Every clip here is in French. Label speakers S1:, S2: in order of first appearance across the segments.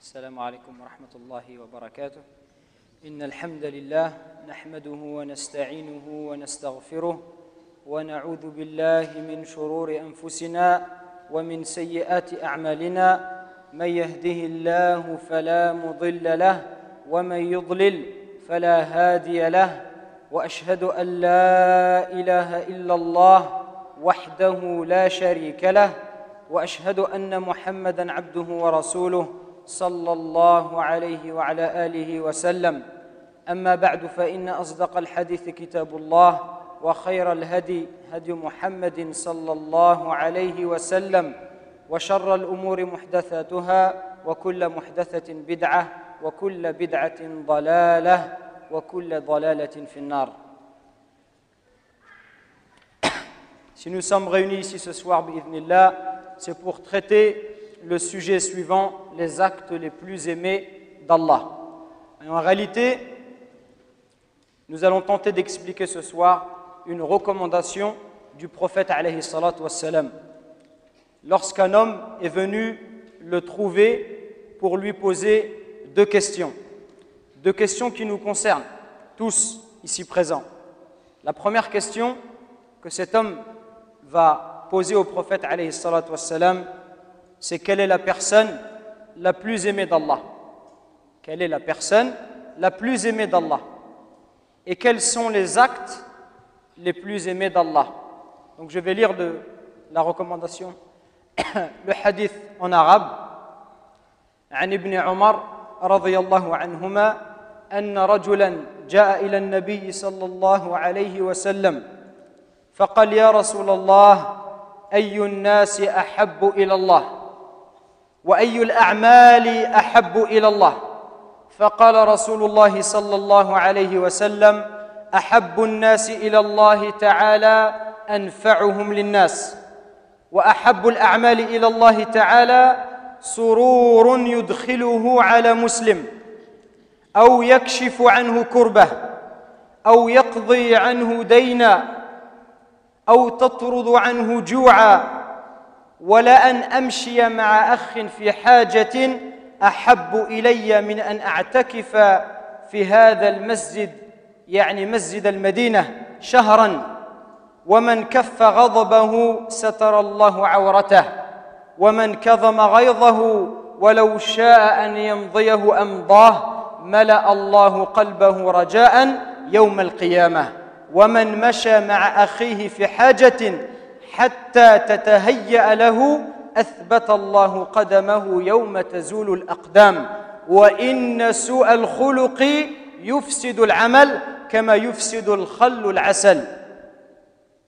S1: السلام عليكم ورحمة الله وبركاته. إن الحمد لله نحمده ونستعينه ونستغفره ونعوذ بالله من شرور أنفسنا ومن سيئات أعمالنا. من يهده الله فلا مضل له ومن يضلل فلا هادي له. وأشهد أن لا إله إلا الله وحده لا شريك له وأشهد أن محمدًا عبده ورسوله صلى الله عليه وعلى آله وسلم. أما بعد فإن أصدق الحديث كتاب الله وخير الهدي هدي محمد صلى الله عليه وسلم وشر الأمور محدثاتها وكل محدثة بدعة وكل بدعة ضلالة وكل ضلالة في النار. Si nous sommes réunis ici ce soir, bi'idhnillah, c'est pour traiter le sujet suivant, les actes les plus aimés d'Allah. Et en réalité, nous allons tenter d'expliquer ce soir une recommandation du prophète alayhi salatu wassalam. Lorsqu'un homme est venu le trouver pour lui poser deux questions qui nous concernent tous ici présents. La première question que cet homme va poser au prophète alayhi salatu wassalam, c'est quelle est la personne la plus aimée d'Allah? Quelle est la personne la plus aimée d'Allah? Et quels sont les actes les plus aimés d'Allah? Donc je vais lire la recommandation, le hadith en arabe. عن ابن عمر رضي الله عنهما أن رجلا جاء إلى النبي صلى الله عليه وسلم فقال يا رسول الله أي الناس أحب إلى الله وأي الأعمال أحب إلى الله؟ فقال رسول الله صلى الله عليه وسلم أحب الناس إلى الله تعالى أنفعهم للناس وأحب الأعمال إلى الله تعالى سرور يدخله على مسلم أو يكشف عنه كربة أو يقضي عنه دينا أو تطرد عنه جوعا ولا أن أمشي مع أخ في حاجة أحب إلي من أن أعتكف في هذا المسجد يعني مسجد المدينة شهرا ومن كف غضبه ستر الله عورته ومن كظم غيظه ولو شاء أن يمضيه أمضاه ملأ الله قلبه رجاء يوم القيامة ومن مشى مع أخيه في حاجة حتى تتهيأ له أثبت الله قدمه يوم تزول الأقدام وإن سوء الخلق يفسد العمل كما يفسد الخل العسل.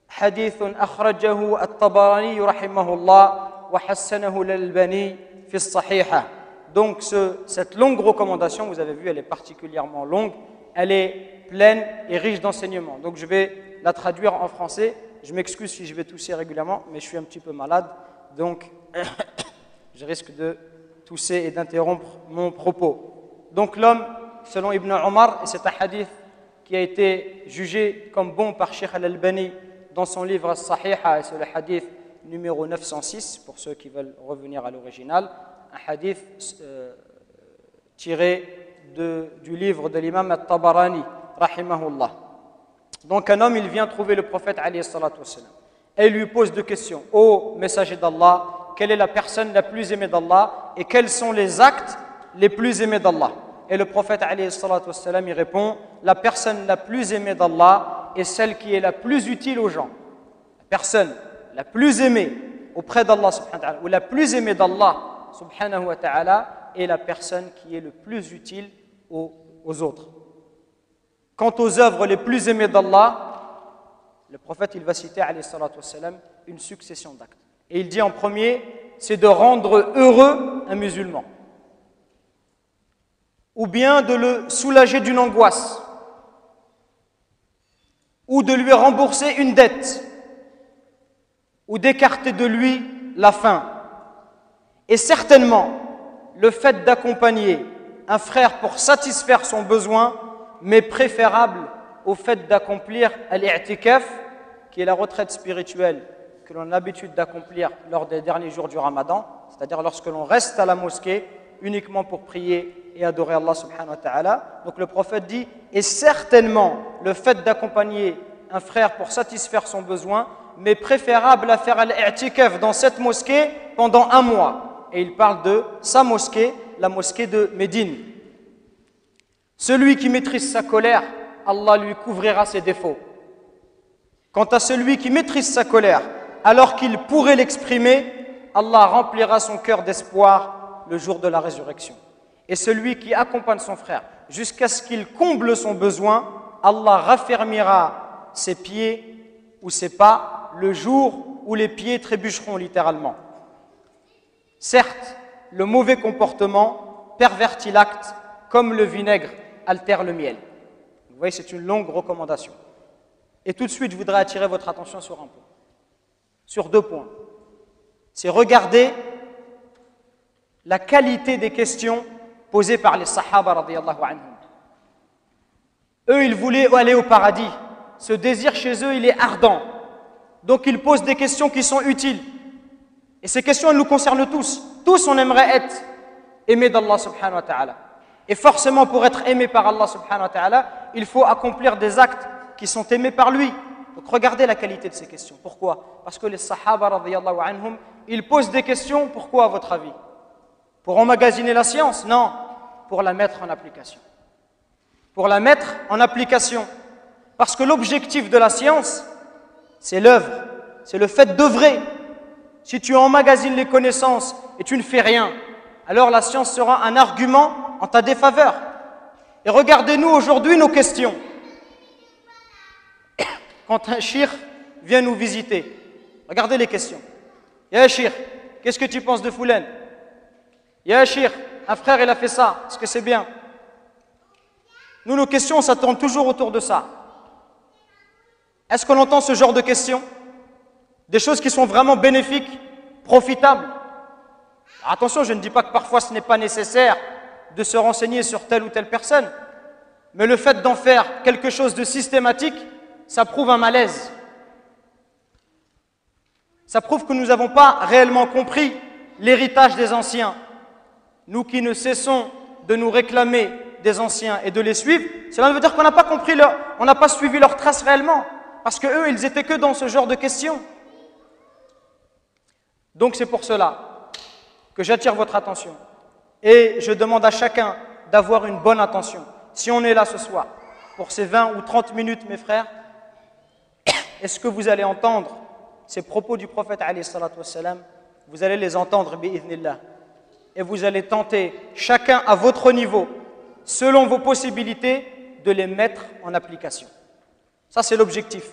S1: حديث أخرجه الطبراني رحمه الله وحسنه الألباني في الصحيحة. Donc cette longue recommandation, vous avez vu, elle est particulièrement longue, elle est pleine et riche d'enseignements. Donc je vais la traduire en français. Je m'excuse si je vais tousser régulièrement, mais je suis un petit peu malade, donc je risque de tousser et d'interrompre mon propos. Donc l'homme, selon Ibn Omar, et c'est un hadith qui a été jugé comme bon par Sheikh Al-Albani dans son livre As-Sahiha, et c'est le hadith numéro 906, pour ceux qui veulent revenir à l'original, un hadith tiré du livre de l'imam At-Tabarani, rahimahullah. Donc un homme, il vient trouver le prophète alayhi salatu wassalam et il lui pose deux questions. Ô messager d'Allah, quelle est la personne la plus aimée d'Allah et quels sont les actes les plus aimés d'Allah? Et le prophète alayhi salatu wassalam, il répond, la personne la plus aimée d'Allah est celle qui est la plus utile aux gens. La personne la plus aimée auprès d'Allah subhanahu wa ta'ala, ou la plus aimée d'Allah subhanahu wa ta'ala, est la personne qui est le plus utile aux autres. Quant aux œuvres les plus aimées d'Allah, le prophète il va citer alayhi salatu wassalam, une succession d'actes. Et il dit en premier, c'est de rendre heureux un musulman. Ou bien de le soulager d'une angoisse. Ou de lui rembourser une dette. Ou d'écarter de lui la faim. Et certainement, le fait d'accompagner un frère pour satisfaire son besoin mais préférable au fait d'accomplir al-i'tikaf, qui est la retraite spirituelle que l'on a l'habitude d'accomplir lors des derniers jours du Ramadan, c'est-à-dire lorsque l'on reste à la mosquée uniquement pour prier et adorer Allah subhanahu wa ta'ala. Donc le prophète dit, et certainement le fait d'accompagner un frère pour satisfaire son besoin, mais préférable à faire al-i'tikaf dans cette mosquée pendant 1 mois. Et il parle de sa mosquée, la mosquée de Médine. Celui qui maîtrise sa colère, Allah lui couvrira ses défauts. Quant à celui qui maîtrise sa colère, alors qu'il pourrait l'exprimer, Allah remplira son cœur d'espoir le jour de la résurrection. Et celui qui accompagne son frère jusqu'à ce qu'il comble son besoin, Allah raffermira ses pieds ou ses pas le jour où les pieds trébucheront littéralement. Certes, le mauvais comportement pervertit l'acte comme le vinaigre altère le miel. Vous voyez, c'est une longue recommandation. Et tout de suite, je voudrais attirer votre attention sur un point, sur 2 points. C'est regarder la qualité des questions posées par les Sahaba radiyallahu anhum. Eux, ils voulaient aller au paradis. Ce désir chez eux, il est ardent. Donc, ils posent des questions qui sont utiles. Et ces questions, elles nous concernent tous. Tous, on aimerait être aimés d'Allah subhanahu wa ta'ala. Et forcément, pour être aimé par Allah subhanahu wa ta'ala, il faut accomplir des actes qui sont aimés par lui. Donc, regardez la qualité de ces questions. Pourquoi? Parce que les Sahaba radiyallahu anhum, ils posent des questions. Pourquoi, à votre avis? Pour emmagasiner la science? Non. Pour la mettre en application. Pour la mettre en application. Parce que l'objectif de la science, c'est l'œuvre. C'est le fait d'œuvrer. Si tu emmagasines les connaissances et tu ne fais rien, alors la science sera un argument en ta défaveur. Et regardez-nous aujourd'hui nos questions. Quand un shir vient nous visiter, regardez les questions. Ya shir, qu'est-ce que tu penses de Foulen? Ya shir, un frère il a fait ça, est-ce que c'est bien? Nous, nos questions, ça tourne toujours autour de ça. Est-ce qu'on entend ce genre de questions? Des choses qui sont vraiment bénéfiques, profitables. Alors attention, je ne dis pas que parfois ce n'est pas nécessaire de se renseigner sur telle ou telle personne, mais le fait d'en faire quelque chose de systématique, ça prouve un malaise. Ça prouve que nous n'avons pas réellement compris l'héritage des anciens. Nous qui ne cessons de nous réclamer des anciens et de les suivre, cela veut dire qu'on n'a pas compris on n'a pas suivi leurs traces réellement, parce que eux, ils étaient que dans ce genre de questions. Donc c'est pour cela que j'attire votre attention et je demande à chacun d'avoir une bonne attention. Si on est là ce soir pour ces 20 ou 30 minutes, mes frères, est-ce que vous allez entendre ces propos du prophète alayhi salatu wassalam? Vous allez les entendre bi'idhnillah et vous allez tenter, chacun à votre niveau, selon vos possibilités, de les mettre en application. Ça, c'est l'objectif.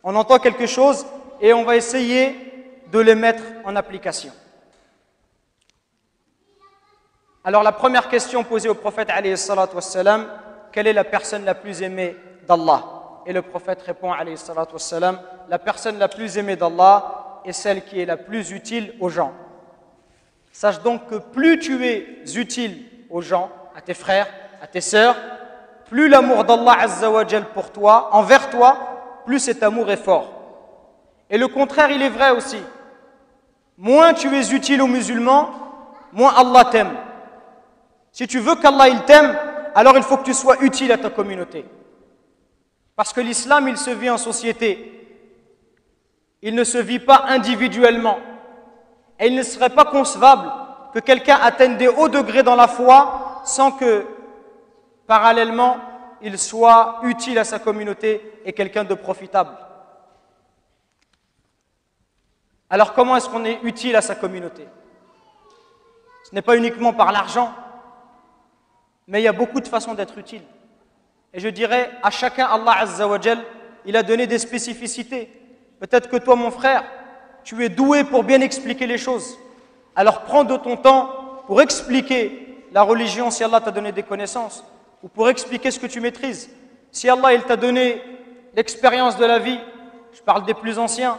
S1: On entend quelque chose et on va essayer de les mettre en application. Alors, la première question posée au prophète, alayhi salatu wassalam, quelle est la personne la plus aimée d'Allah? Et le prophète répond, alayhi salatu wassalam, la personne la plus aimée d'Allah est celle qui est la plus utile aux gens. Sache donc que plus tu es utile aux gens, à tes frères, à tes sœurs, plus l'amour d'Allah Azza wa Jal pour toi, envers toi, plus cet amour est fort. Et le contraire, il est vrai aussi. Moins tu es utile aux musulmans, moins Allah t'aime. Si tu veux qu'Allah il t'aime, alors il faut que tu sois utile à ta communauté. Parce que l'islam, il se vit en société. Il ne se vit pas individuellement. Et il ne serait pas concevable que quelqu'un atteigne des hauts degrés dans la foi sans que, parallèlement, il soit utile à sa communauté et quelqu'un de profitable. Alors comment est-ce qu'on est utile à sa communauté? Ce n'est pas uniquement par l'argent, mais il y a beaucoup de façons d'être utile. Et je dirais, à chacun, Allah Azza wa Jal, il a donné des spécificités. Peut-être que toi, mon frère, tu es doué pour bien expliquer les choses. Alors prends de ton temps pour expliquer la religion si Allah t'a donné des connaissances, ou pour expliquer ce que tu maîtrises. Si Allah il t'a donné l'expérience de la vie, je parle des plus anciens,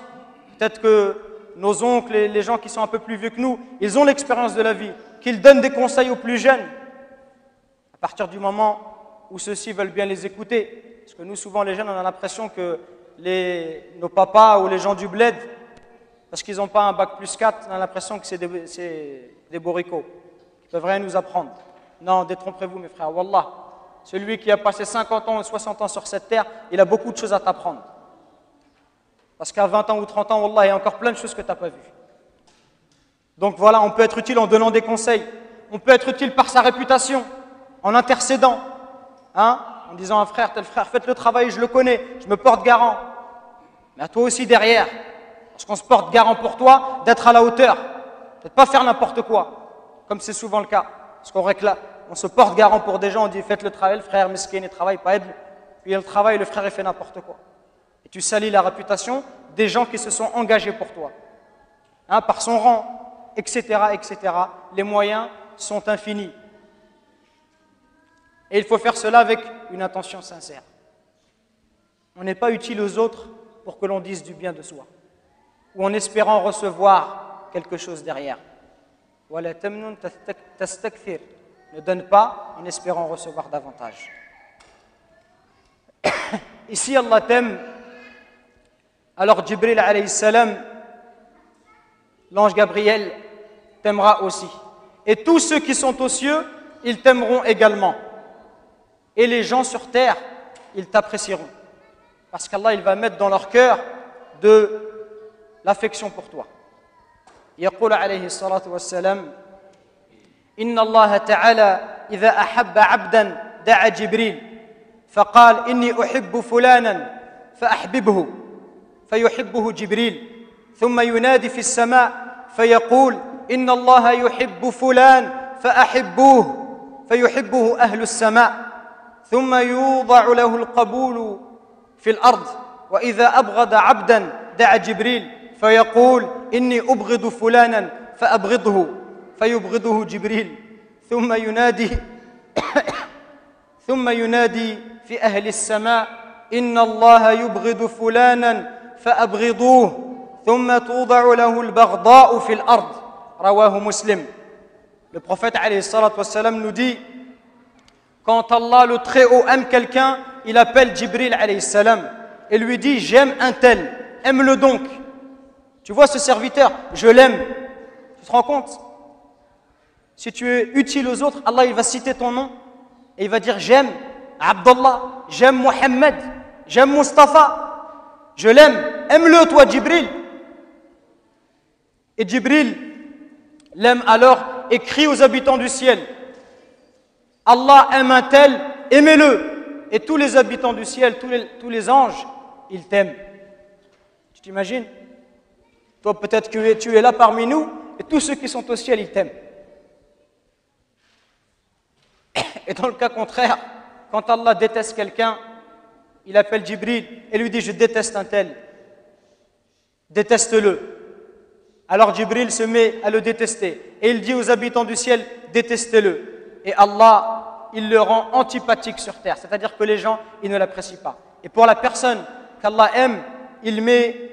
S1: peut-être que nos oncles et les gens qui sont un peu plus vieux que nous, ils ont l'expérience de la vie, qu'ils donnent des conseils aux plus jeunes. À partir du moment où ceux-ci veulent bien les écouter, parce que nous souvent les jeunes on a l'impression que nos papas ou les gens du bled, parce qu'ils n'ont pas un bac plus 4, on a l'impression que c'est des boricots, qui ne peuvent rien nous apprendre. Non, détrompez-vous mes frères, Wallah. Celui qui a passé 50 ans ou 60 ans sur cette terre, il a beaucoup de choses à t'apprendre. Parce qu'à 20 ans ou 30 ans, Wallah, il y a encore plein de choses que tu n'as pas vues. Donc voilà, on peut être utile en donnant des conseils. On peut être utile par sa réputation, en intercédant. En disant à un frère, tel frère, faites le travail, je le connais, je me porte garant. Mais à toi aussi derrière. Parce qu'on se porte garant pour toi, d'être à la hauteur. De ne pas faire n'importe quoi. Comme c'est souvent le cas. Parce qu'on réclame, on se porte garant pour des gens, on dit faites le travail, le frère mesquin ne travaille pas, aide-le. Puis il y a le travail, le frère il fait n'importe quoi. Et tu salis la réputation des gens qui se sont engagés pour toi. Par son rang, etc., etc. Les moyens sont infinis. Et il faut faire cela avec une intention sincère. On n'est pas utile aux autres pour que l'on dise du bien de soi. Ou en espérant recevoir quelque chose derrière. Ne donne pas en espérant recevoir davantage. Ici, Allah t'aime. Alors Jibril alayhi salam, l'ange Gabriel, t'aimera aussi. Et tous ceux qui sont aux cieux, ils t'aimeront également. Et les gens sur terre, ils t'apprécieront. Parce qu'Allah, il va mettre dans leur cœur de l'affection pour toi. يقول عليه الصلاة والسلام إن الله تعالى إذا أحب عبدا دعا جبريل فقال إني أحب فلانا فأحببه فيحبه جبريل ثم ينادي في السماء فيقول إن الله يحب فلان فأحبوه فيحبه أهل السماء ثم يوضع له القبول في الأرض وإذا أبغض عبدا دعا جبريل فيقول إني أبغض فلانا فأبغضه فيبغضه جبريل ثم ينادي في أهل السماء إن الله يبغض فلانا فأبغضوه ثم توضع له البغضاء في الأرض رواه مسلم. Le prophète alayhi salatu wassalam nous dit quand Allah le Très-Haut aime quelqu'un, il appelle Jibril alayhi salam et lui dit j'aime un tel, aime-le donc. Tu vois ce serviteur, je l'aime. Tu te rends compte? Si tu es utile aux autres, Allah il va citer ton nom et il va dire j'aime Abdallah, j'aime Mohammed, j'aime Mustafa, je l'aime, aime-le toi Jibril. Et Jibril l'aime alors et crie aux habitants du ciel Allah aime un tel, aimez-le. Et tous les habitants du ciel, tous les anges, ils t'aiment. Tu t'imagines? Toi, peut-être que tu es là parmi nous, et tous ceux qui sont au ciel, ils t'aiment. Et dans le cas contraire, quand Allah déteste quelqu'un, il appelle Jibril et lui dit « Je déteste un tel. Déteste-le. » Alors Jibril se met à le détester. Et il dit aux habitants du ciel « Détestez-le. » Et Allah, il le rend antipathique sur terre. C'est-à-dire que les gens, ils ne l'apprécient pas. Et pour la personne qu'Allah aime, il met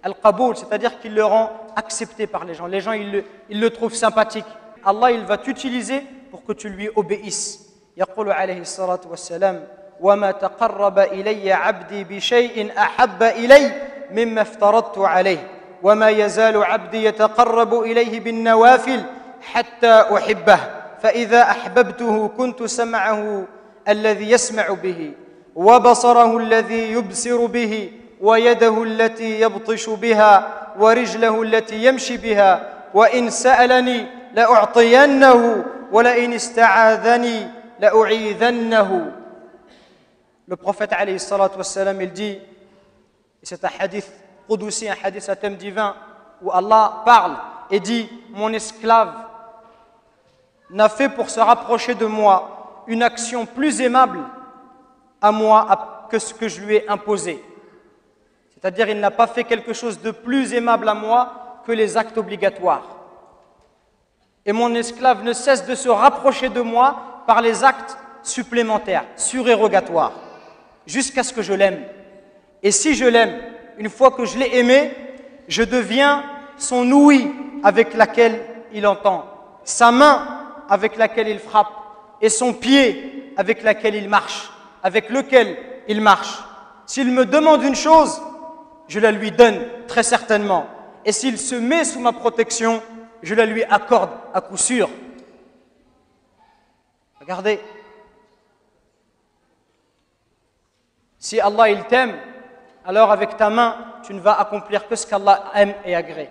S1: al-qaboul, c'est-à-dire qu'il le rend accepté par les gens. Les gens, ils le trouvent sympathique. Allah, il va t'utiliser pour que tu lui obéisses. يقول عليه الصلاة والسلام وما تقرب إلي عبدي بشيء أحب إلي مما افترضت عليه وما يزال عبدي يتقرب إليه بالنوافل حتى أحبه فإذا أحببته كنت سمعه الذي يسمع به وبصره الذي يبصر به ويده التي يبطش بها ورجله التي يمشي بها وإن سألني لأعطينه ولئن استعاذني لأعيذنه. Le prophète alayhi salatu wassalam, il dit, et c'est un hadith qudsi, un hadith à thème divin, où Allah parle et dit, mon esclave n'a fait pour se rapprocher de moi une action plus aimable à moi que ce que je lui ai imposé. C'est-à-dire, il n'a pas fait quelque chose de plus aimable à moi que les actes obligatoires. Et mon esclave ne cesse de se rapprocher de moi par les actes supplémentaires, surérogatoires, jusqu'à ce que je l'aime. Et si je l'aime, une fois que je l'ai aimé, je deviens son ouïe avec laquelle il entend, sa main avec laquelle il frappe, et son pied avec laquelle il marche, avec lequel il marche. S'il me demande une chose, je la lui donne très certainement. Et s'il se met sous ma protection, je la lui accorde à coup sûr. Regardez. Si Allah il t'aime, alors avec ta main, tu ne vas accomplir que ce qu'Allah aime et agrée.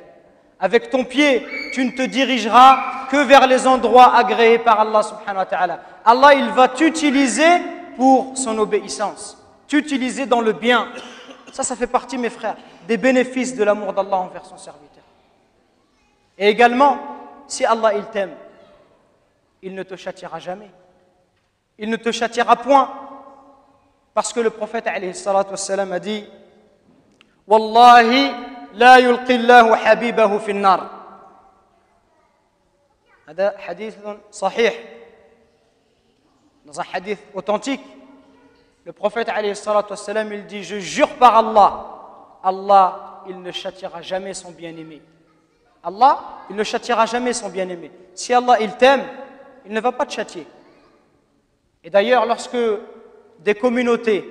S1: Avec ton pied, tu ne te dirigeras que vers les endroits agréés par Allah subhanahu wa ta'ala. Allah, il va t'utiliser pour son obéissance, t'utiliser dans le bien. Ça fait partie, mes frères, des bénéfices de l'amour d'Allah envers son serviteur. Et également, si Allah, il t'aime, il ne te châtiera jamais. Il ne te châtiera point. Parce que le prophète, alayhi salatu wassalam, a dit « Wallahi, la yulqi Allahu habibahu fi an-nar » هذا حديث صحيح. Dans un hadith authentique, le prophète, alayhi salatu wassalam, il dit « Je jure par Allah, Allah, il ne châtiera jamais son bien-aimé. » Allah, il ne châtiera jamais son bien-aimé. Si Allah, il t'aime, il ne va pas te châtier. Et d'ailleurs, lorsque des communautés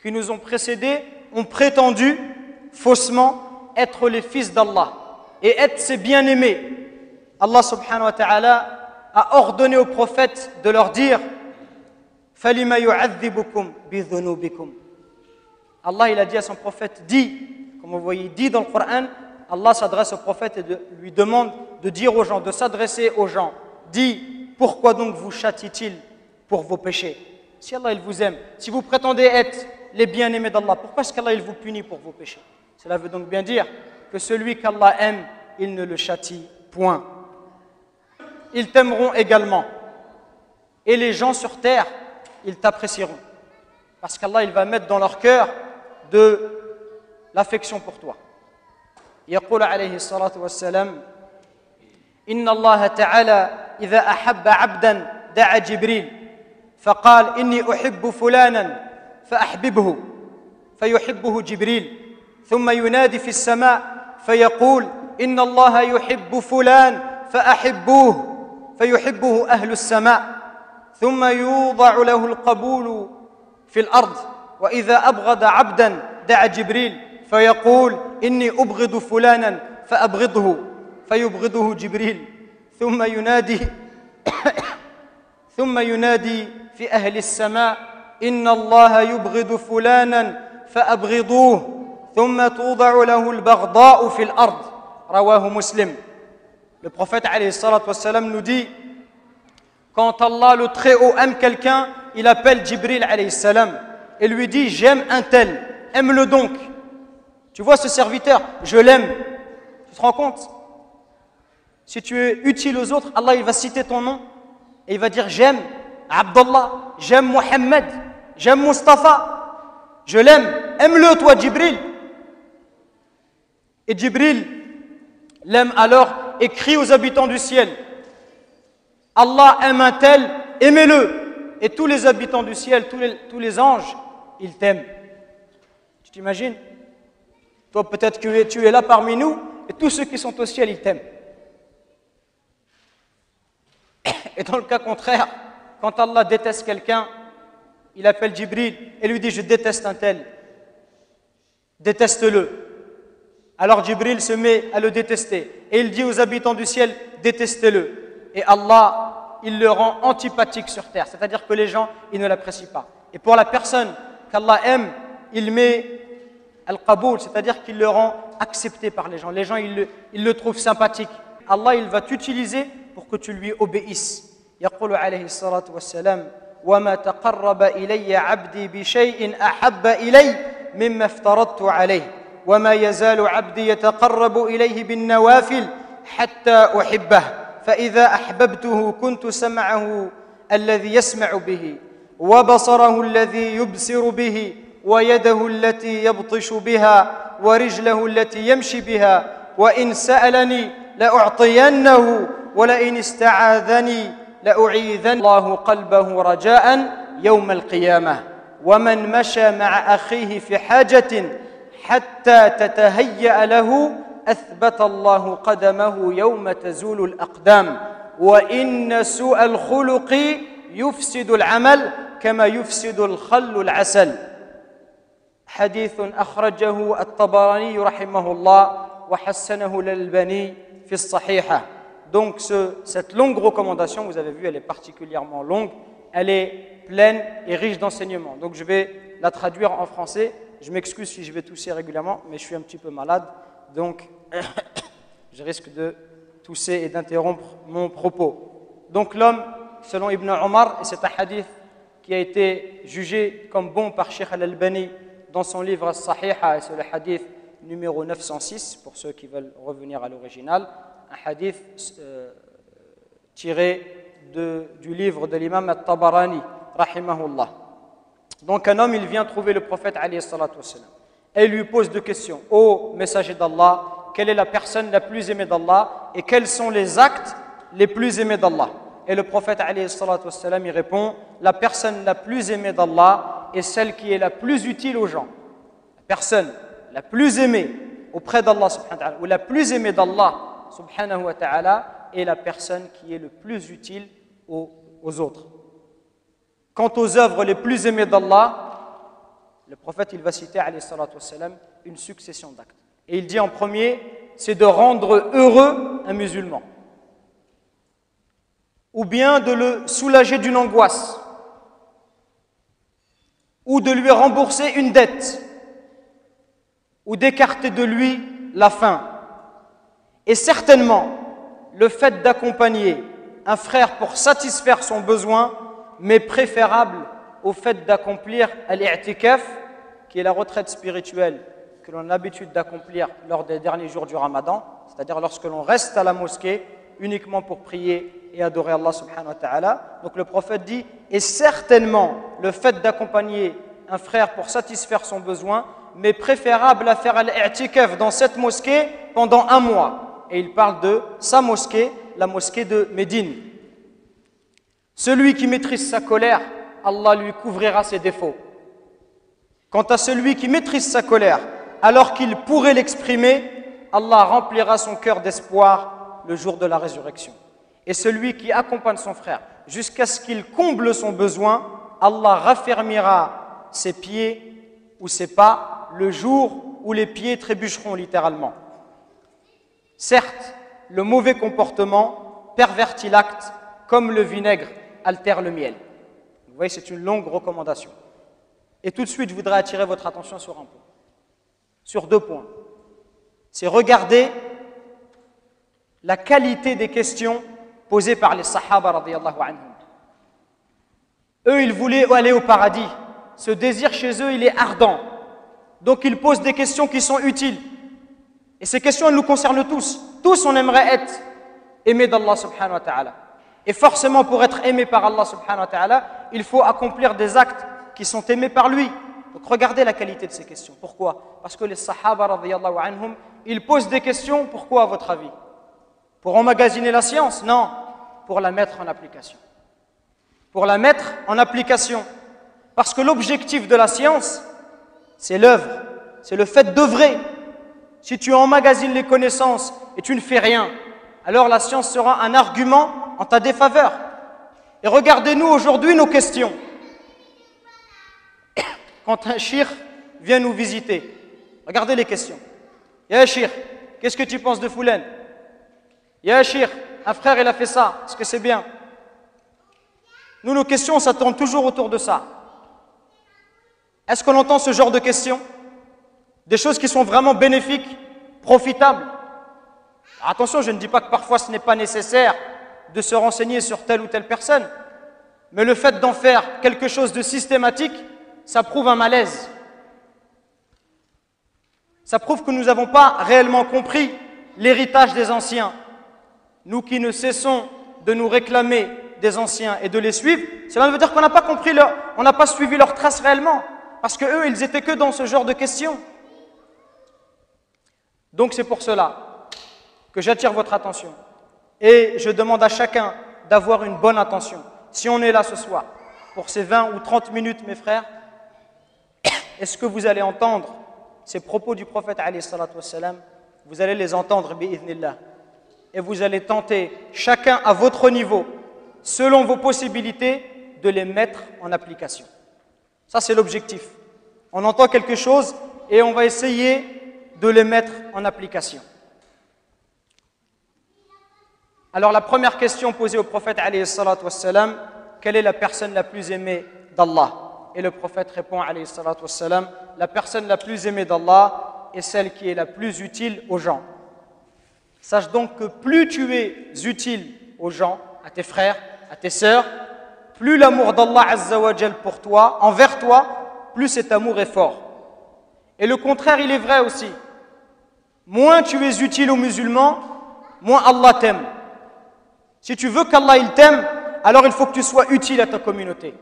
S1: qui nous ont précédés ont prétendu faussement être les fils d'Allah et être ses bien-aimés, Allah subhanahu wa ta'ala a ordonné aux prophètes de leur dire فَلِمَا يُعَذِّبُكُمْ بِذُنُوبِكُمْ. Allah, il a dit à son prophète, dis, comme vous voyez, dit dans le Coran, Allah s'adresse au prophète et lui demande de dire aux gens, de s'adresser aux gens, dis, pourquoi donc vous châtie-t-il pour vos péchés? Si Allah il vous aime, si vous prétendez être les bien-aimés d'Allah, pourquoi est-ce qu'Allah il vous punit pour vos péchés? Cela veut donc bien dire que celui qu'Allah aime, il ne le châtie point. Ils t'aimeront également. Et les gens sur terre, ils t'apprécieront. Parce qu'Allah il va mettre dans leur cœur de l'affection pour toi. يقول عليه الصلاة والسلام إن الله تعالى إذا أحب عبدا دعا جبريل فقال إني أحب فلانا فأحببه فيحبه جبريل ثم ينادي في السماء فيقول إن الله يحب فلان فأحبوه فيحبه أهل السماء ثم يوضع له القبول في الأرض وإذا أبغض عبدا دعا جبريل فيقول إني أبغض فلانا فأبغضه فيبغضه جبريل ثم ينادي في أهل السماء إن الله يبغض فلانا فأبغضوه ثم توضع له البغضاء في الأرض رواه مسلم. Le prophète alayhi salatu wassalam nous dit quand Allah le Très-Haut aime quelqu'un, il appelle Jibril alayhi salam et lui dit j'aime un tel, aime-le donc. Tu vois ce serviteur, je l'aime. Tu te rends compte? Si tu es utile aux autres, Allah il va citer ton nom et il va dire j'aime Abdallah, j'aime Mohammed, j'aime Mustafa, je l'aime, aime-le toi Jibril. Et Jibril l'aime alors et crie aux habitants du ciel Allah aime un tel, aimez-le. Et tous les habitants du ciel, tous les anges, ils t'aiment. Tu t'imagines? Toi peut-être que tu es là parmi nous et tous ceux qui sont au ciel, ils t'aiment. Et dans le cas contraire, quand Allah déteste quelqu'un, il appelle Jibril et lui dit je déteste un tel, déteste-le. Alors Jibril se met à le détester et il dit aux habitants du ciel détestez-le. Et Allah, il le rend antipathique sur terre, c'est-à-dire que les gens, ils ne l'apprécient pas. Et pour la personne qu'Allah aime, il met al-qaboul, c'est-à-dire qu'il le rend accepté par les gens. Les gens, ils le trouvent sympathique. Allah, il va t'utiliser pour que tu lui obéisses. يقول عليه الصلاة والسلام وما تقرب إلي عبدي بشيء أحب إلي مما افترضت عليه وما يزال عبدي يتقرب إليه بالنوافل حتى أحبه فإذا أحببته كنت سمعه الذي يسمع به وبصره الذي يبصر به ويده التي يبطش بها ورجله التي يمشي بها وإن سألني لأعطينه ولئن استعاذني لأعيذن الله قلبه رجاء يوم القيامة ومن مشى مع أخيه في حاجة حتى تتهيأ له أثبت الله قدمه يوم تزول الأقدام وإن سوء الخلق يفسد العمل كما يفسد الخل العسل. حديث أخرجه الطبراني رحمه الله وحسنه الألباني في الصحيحة. Donc cette longue recommandation, vous avez vu, elle est particulièrement longue, elle est pleine et riche d'enseignements. Donc je vais la traduire en français. Je m'excuse si je vais tousser régulièrement, mais je suis un petit peu malade, donc je risque de tousser et d'interrompre mon propos. Donc l'homme, selon Ibn Omar, et c'est un hadith qui a été jugé comme bon par Sheikh Al-Albani dans son livre As-Sahiha, et c'est le hadith numéro 906, pour ceux qui veulent revenir à l'original, un hadith tiré du livre de l'imam At-Tabarani, rahimahullah. Donc un homme, il vient trouver le prophète alayhi salatu wassalam, et il lui pose deux questions. Ô messager d'Allah, quelle est la personne la plus aimée d'Allah et quels sont les actes les plus aimés d'Allah? Et le prophète alayhi salatu wassalam, il répond, la personne la plus aimée d'Allah est celle qui est la plus utile aux gens. La personne la plus aimée auprès d'Allah subhanahu wa ta'ala, ou la plus aimée d'Allah subhanahu wa ta'ala, est la personne qui est le plus utile aux autres. Quant aux œuvres les plus aimées d'Allah, le prophète il va citer alayhi salatu wassalam une succession d'actes. Et il dit en premier, c'est de rendre heureux un musulman, ou bien de le soulager d'une angoisse, ou de lui rembourser une dette, ou d'écarter de lui la faim. Et certainement, le fait d'accompagner un frère pour satisfaire son besoin m'est préférable au fait d'accomplir al-i'tikaf, qui est la retraite spirituelle que l'on a l'habitude d'accomplir lors des derniers jours du Ramadan, c'est-à-dire lorsque l'on reste à la mosquée uniquement pour prier et adorer Allah subhanahu wa ta'ala. Donc le prophète dit, et certainement le fait d'accompagner un frère pour satisfaire son besoin m'est préférable à faire al-i'tikaf dans cette mosquée pendant 1 mois. Et il parle de sa mosquée, la mosquée de Médine. Celui qui maîtrise sa colère, Allah lui couvrira ses défauts. Quant à celui qui maîtrise sa colère, alors qu'il pourrait l'exprimer, Allah remplira son cœur d'espoir le jour de la résurrection. Et celui qui accompagne son frère jusqu'à ce qu'il comble son besoin, Allah raffermira ses pieds ou ses pas le jour où les pieds trébucheront littéralement. Certes, le mauvais comportement pervertit l'acte comme le vinaigre altère le miel. Vous voyez, c'est une longue recommandation. Et tout de suite, je voudrais attirer votre attention sur un point, sur 2 points. C'est regarder la qualité des questions posées par les Sahaba radiyallahu anhum. Eux, ils voulaient aller au paradis. Ce désir chez eux, il est ardent. Donc, ils posent des questions qui sont utiles. Et ces questions, elles nous concernent tous. Tous, on aimerait être aimés d'Allah subhanahu wa ta'ala. Et forcément, pour être aimé par Allah subhanahu wa ta'ala, il faut accomplir des actes qui sont aimés par lui. Donc regardez la qualité de ces questions. Pourquoi? Parce que les Sahaba radiyallahu anhum, ils posent des questions, pourquoi à votre avis? Pour emmagasiner la science? Non, pour la mettre en application. Pour la mettre en application. Parce que l'objectif de la science, c'est l'œuvre, c'est le fait d'œuvrer. Si tu emmagasines les connaissances et tu ne fais rien, alors la science sera un argument en ta défaveur. Et regardez-nous aujourd'hui nos questions. Quand un shir vient nous visiter, regardez les questions. Ya shir, qu'est-ce que tu penses de Foulen? Ya shir, un frère il a fait ça, est-ce que c'est bien? Nous, nos questions, ça tourne toujours autour de ça. Est-ce qu'on entend ce genre de questions? Des choses qui sont vraiment bénéfiques, profitables. Alors attention, je ne dis pas que parfois ce n'est pas nécessaire de se renseigner sur telle ou telle personne, mais le fait d'en faire quelque chose de systématique, ça prouve un malaise. Ça prouve que nous n'avons pas réellement compris l'héritage des anciens. Nous qui ne cessons de nous réclamer des anciens et de les suivre, cela veut dire qu'on n'a pas compris on n'a pas suivi leurs traces réellement, parce que eux, ils étaient que dans ce genre de questions. Donc c'est pour cela que j'attire votre attention et je demande à chacun d'avoir une bonne attention. Si on est là ce soir pour ces 20 ou 30 minutes, mes frères, est-ce que vous allez entendre ces propos du prophète alayhi salatu wassalam? Vous allez les entendre bi'idhnillah, et vous allez tenter, chacun à votre niveau, selon vos possibilités, de les mettre en application. Ça, c'est l'objectif. On entend quelque chose et on va essayer de les mettre en application. Alors la première question posée au prophète alayhi salatu wassalam, quelle est la personne la plus aimée d'Allah? Et le prophète répond alayhi salatu wassalam, la personne la plus aimée d'Allah est celle qui est la plus utile aux gens. Sache donc que plus tu es utile aux gens, à tes frères, à tes sœurs, plus l'amour d'Allah Azza wa Jal pour toi, envers toi, plus cet amour est fort. Et le contraire, il est vrai aussi. Moins tu es utile aux musulmans, moins Allah t'aime. Si tu veux qu'Allah il t'aime, alors il faut que tu sois utile à ta communauté.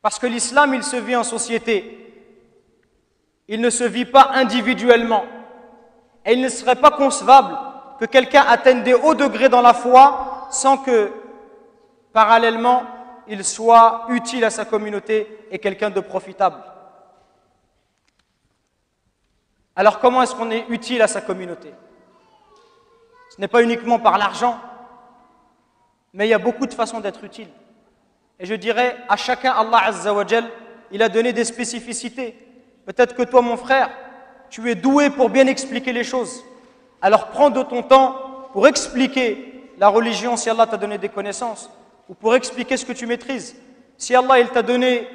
S1: Parce que l'islam, il se vit en société. Il ne se vit pas individuellement. Et il ne serait pas concevable que quelqu'un atteigne des hauts degrés dans la foi sans que, parallèlement, il soit utile à sa communauté et quelqu'un de profitable. Alors comment est-ce qu'on est utile à sa communauté? Ce n'est pas uniquement par l'argent, mais il y a beaucoup de façons d'être utile. Et je dirais, à chacun, Allah Azza wa Jal, il a donné des spécificités. Peut-être que toi, mon frère, tu es doué pour bien expliquer les choses. Alors prends de ton temps pour expliquer la religion si Allah t'a donné des connaissances, ou pour expliquer ce que tu maîtrises. Si Allah il t'a donné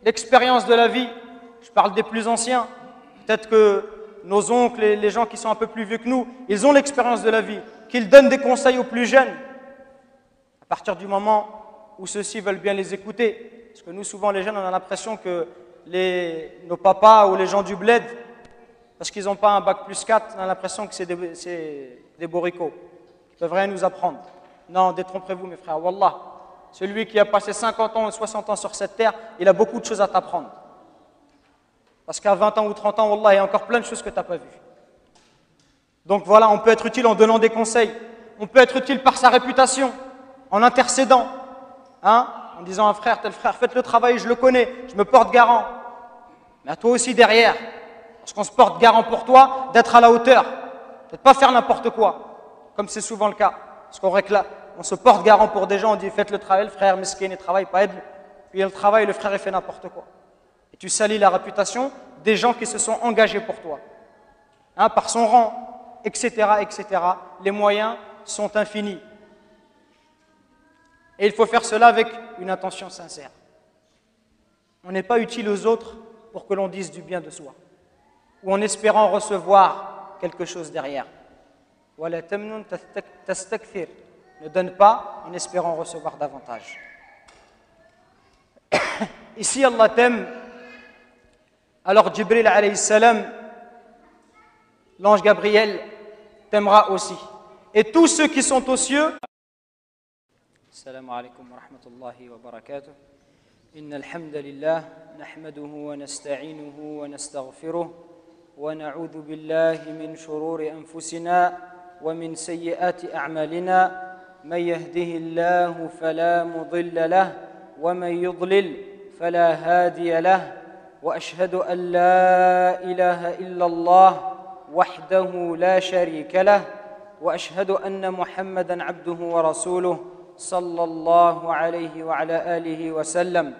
S1: l'expérience de la vie, je parle des plus anciens, peut-être que nos oncles et les gens qui sont un peu plus vieux que nous, ils ont l'expérience de la vie, qu'ils donnent des conseils aux plus jeunes. À partir du moment où ceux-ci veulent bien les écouter, parce que nous souvent les jeunes on a l'impression que nos papas ou les gens du bled, parce qu'ils n'ont pas un bac plus 4, on a l'impression que c'est des boricots, qui ne peuvent rien nous apprendre. Non, détrompez-vous mes frères, Wallah, celui qui a passé 50 ans ou 60 ans sur cette terre, il a beaucoup de choses à t'apprendre. Parce qu'à 20 ans ou 30 ans, Wallah, il y a encore plein de choses que tu n'as pas vues. Donc voilà, on peut être utile en donnant des conseils, on peut être utile par sa réputation, en intercédant, hein, en disant à un frère, tel frère, faites le travail, je le connais, je me porte garant. Mais à toi aussi derrière, parce qu'on se porte garant pour toi, d'être à la hauteur, de ne pas faire n'importe quoi, comme c'est souvent le cas. Parce qu'on réclame, on se porte garant pour des gens, on dit faites le travail, le frère mesquin ne travaille pas, aide-le. Puis il travaille, le frère il fait n'importe quoi. Et tu salis la réputation des gens qui se sont engagés pour toi, hein, par son rang, etc., etc. Les moyens sont infinis. Et il faut faire cela avec une intention sincère. On n'est pas utile aux autres pour que l'on dise du bien de soi, ou en espérant recevoir quelque chose derrière. Ne donne pas en espérant recevoir davantage. Ici, Allah t'aime. Alors Jibril alayhi salam, l'ange Gabriel, t'aimera aussi. Et tous ceux qui sont aux cieux. Assalamu alaikum wa rahmatullahi wa barakatuh. Inna alhamdulillah, nahmaduhu wa nasta'inuhu wa nastaghfiruh. ونعوذ بالله من شرور أنفسنا ومن سيئات أعمالنا من يهده الله فلا مضل له ومن يضلل فلا هادي له وأشهد أن لا إله إلا الله وحده لا شريك له وأشهد أن محمدًا عبده ورسوله صلى الله عليه وعلى آله وسلم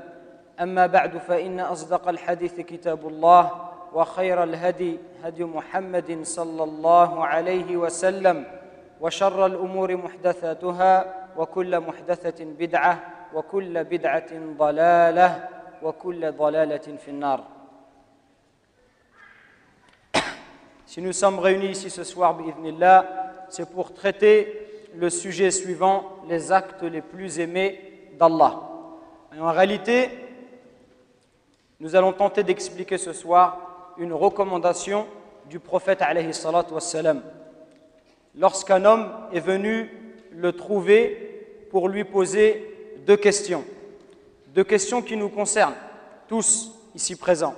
S1: أما بعد فإن أصدق الحديث كتاب الله وخير الهدي هدي محمد صلى الله عليه وسلم وشر الأمور محدثاتها وكل محدثة بدعة وكل بدعة ضلالة وكل ضلالة في النار. Si nous sommes réunis ici ce soir, bi'idhnillah, c'est pour traiter le sujet suivant, les actes les plus aimés d'Allah. Et en réalité, nous allons tenter d'expliquer ce soir une recommandation du prophète alayhi salatu wassalam. Lorsqu'un homme est venu le trouver pour lui poser deux questions qui nous concernent tous ici présents.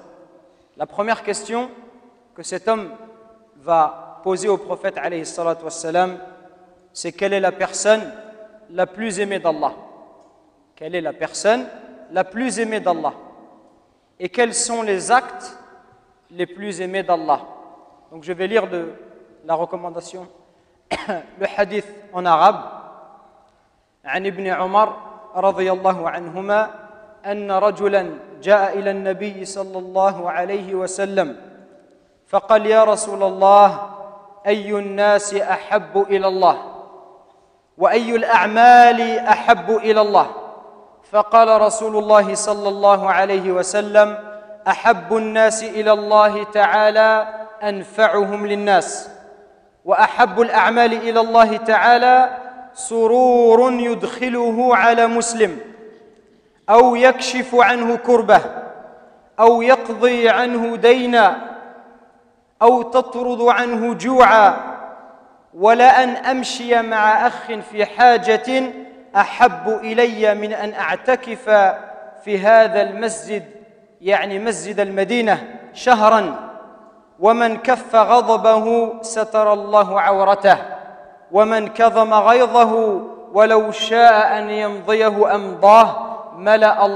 S1: La première question que cet homme va poser au prophète alayhi salatu wassalam, c'est quelle est la personne la plus aimée d'Allah? Quelle est la personne la plus aimée d'Allah? Et quels sont les actes les plus aimés d'Allah? Donc je vais lire la recommandation, le hadith en arabe. عن ابن عمر رضي الله عنهما أن رجلا جاء إلى النبي صلى الله عليه وسلم فقال يا رسول الله أي الناس أحب إلى الله وأي الأعمال أحب إلى الله؟ فقال رسول الله صلى الله عليه وسلم: أحب الناس إلى الله تعالى أنفعهم للناس، وأحب الأعمال إلى الله تعالى سرور يدخله على مسلم، أو يكشف عنه كربة، أو يقضي عنه دينا، أو تطرد عنه جوعا. ولا أن أمشي مع أخ في حاجة أحب إلي من أن أعتكف في هذا المسجد، يعني مسجد المدينة، شهرا. ومن كف غضبه ستر الله عورته، ومن كظم غيظه ولو شاء أن يمضيه أمضاه ملأ الله